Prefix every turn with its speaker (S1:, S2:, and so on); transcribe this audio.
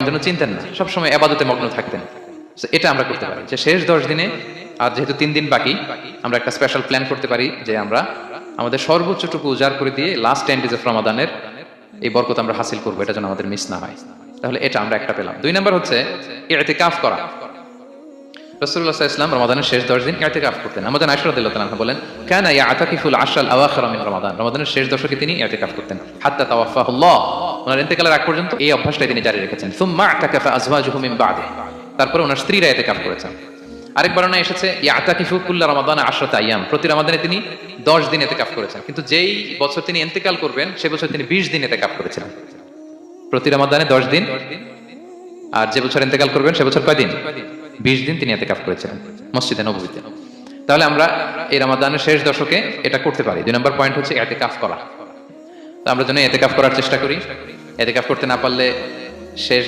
S1: জন্য চিনতেন না, সবসময় ইবাদতে মগ্ন থাকতেন। এটা আমরা করতে পারি যে শেষ 10 দিনে, আর যেহেতু 3 দিন বাকি, আমরা একটা স্পেশাল প্ল্যান করতে পারি যে আমরা আমাদের সর্বোচ্চটুকু উজাড় করে দিয়ে লাস্ট 10 ডেজ অফ রমাদানের এই বরকত আমরা হাসিল করবো, এটা যেন আমাদের মিস না হয়। তাহলে এটা আমরা একটা পেলাম। 2 নাম্বার হচ্ছে ইতিকাফ করা। রাসূলুল্লাহ সাল্লাল্লাহু আলাইহি ওয়াসাল্লাম রমাদানের শেষ 10 দিন ইতিকাফ করতেন। আমাদের আয়েশা রাদিয়াল্লাহু তাআলা বলেন, কানা ইয়াতাকিফুল আশরাল আওয়াখির মিন রমাদান, রমাদানের শেষ দশকে তিনি ইতিকাফ করতেন হাত্তা তাওয়াফাহুল্লাহ, ওনার ইন্তেকালের আগ পর্যন্ত এই অভ্যাসটাই তিনি জারি রেখেছেন। সুম্মা আতাকাফা আজওয়াজুহু মিন বাদি, তারপরে ওনার স্ত্রীরা ইতিকাফ করেছেন। আরেক বর্ণনায় এসেছে ইয়াতাকিফু কুল্লা রমাদান 10 আইয়াম, প্রতি রমাদানে তিনি 10 দিন ইতিকাফ করেছেন। কিন্তু যেই বছর তিনি ইন্তেকাল করবেন সে বছর তিনি 20 দিন ইতিকাফ করেছিলেন। প্রতি রমাদানে 10 দিন, আর যে বছর ইন্তেকাল করবেন সে বছর কয় দিন? 20 দিন তিনি ইতিকাফ করেছিলেন মসজিদে নববীতে। তাহলে আমরা এই রমাদানের শেষ দশকে এটা করতে পারি। 2 নম্বর পয়েন্ট হচ্ছে ইতিকাফ করা। তো আমরা যেন ইতিকাফ করার চেষ্টা করি। ইতিকাফ করতে না পারলে শেষ